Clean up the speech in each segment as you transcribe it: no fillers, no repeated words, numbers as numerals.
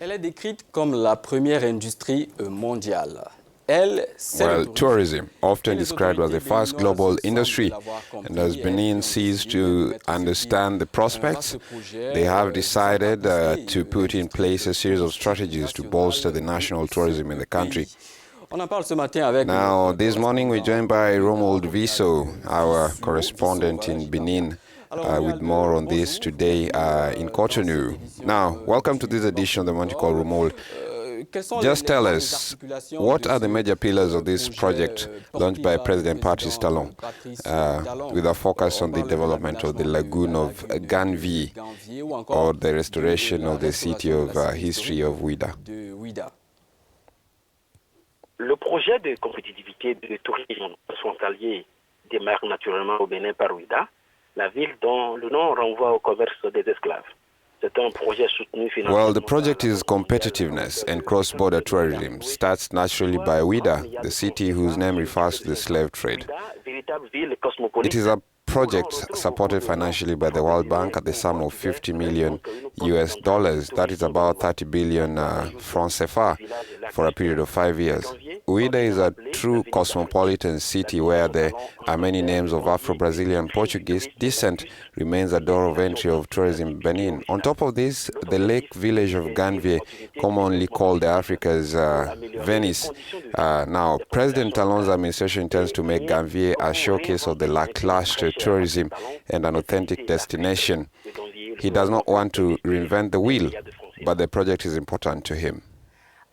Elle est décrite comme la première industrie mondiale. Well, tourism, often described as the first global industry, and as Benin sees to understand the prospects, they have decided to put in place a series of strategies to bolster the national tourism in the country. Now, this morning we're joined by Romuald Viso, our correspondent in Benin, with more on this today in Cotonou. Now, welcome to this edition of the Multilingual Romuald. Just tell us, what are the major pillars of this project launched by President Patrice Talon, with a focus on the development of the lagoon of Ganvié, or the restoration of the city of history of Ouida? Le projet de compétitivité de tourisme frontalier démarre naturellement au Bénin par Ouida, la ville dont le nom renvoie au commerce des esclaves. Well, the project is competitiveness and cross-border tourism. Starts naturally by Ouida, the city whose name refers to the slave trade. It is a project supported financially by the World Bank at the sum of $50 million. That is about 30 billion francs CFA for a period of 5 years. Ouida is a true cosmopolitan city where there are many names of Afro-Brazilian Portuguese descent, remains a door of entry of tourism in Benin. On top of this, the lake village of Ganvié, commonly called Africa's Venice. Now, President Talon's administration intends to make Ganvié a showcase of the lackluster tourism and an authentic destination. He does not want to reinvent the wheel, but the project is important to him.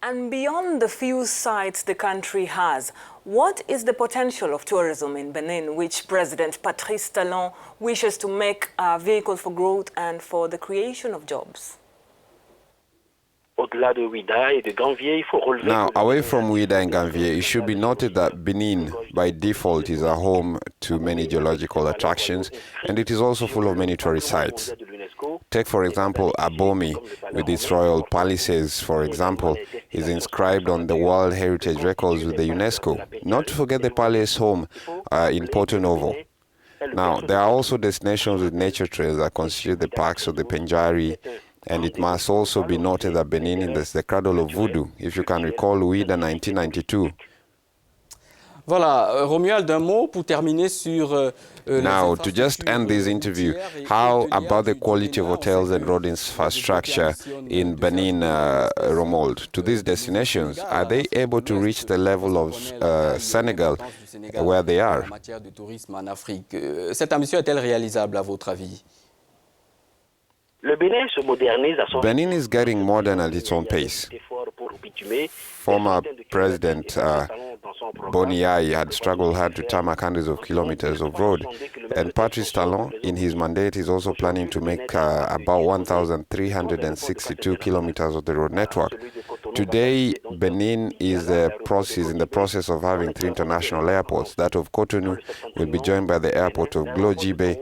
And beyond the few sites the country has, what is the potential of tourism in Benin, which President Patrice Talon wishes to make a vehicle for growth and for the creation of jobs? Now, away from Ouida and Ganvié, it should be noted that Benin, by default, is a home to many geological attractions, and it is also full of many tourist sites. Take, for example, Abomi, with its royal palaces, for example, is inscribed on the World Heritage Records with the UNESCO. Not to forget the palace home in Porto Novo. Now, there are also destinations with nature trails that constitute the parks of the Penjari, and it must also be noted that Benin is the cradle of voodoo. If you can recall Ouida 1992. Voilà, Romuald, un mot pour terminer sur now, to just end this interview, how about the quality of hotels and road infrastructure in Benin, Romuald? To these destinations, are they able to reach the level of Senegal, where they are? En matière de tourisme en Afrique, cette ambition est-elle réalisable à votre avis? Benin is getting modern at its own pace. Former President Boniai had struggled hard to tarmac hundreds of kilometers of road, and Patrice Talon, in his mandate, is also planning to make about 1,362 kilometers of the road network. Today, Benin is in the process of having 3 international airports. That of Cotonou will be joined by the airport of Glodjibe,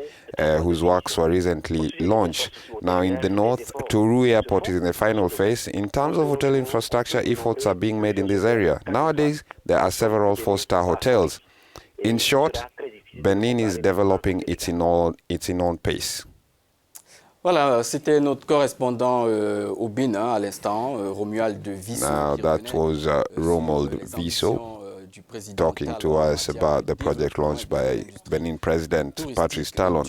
whose works were recently launched. Now, in the north, Tourou Airport is in the final phase. In terms of hotel infrastructure, efforts are being made in this area. Nowadays, there are several 4-star hotels. In short, Benin is developing its own pace. Voilà, c'était notre correspondant au Bénin à l'instant, Romuald Viso. Now, that was Romuald Viso talking to us about the project launched by Benin President Patrice Talon.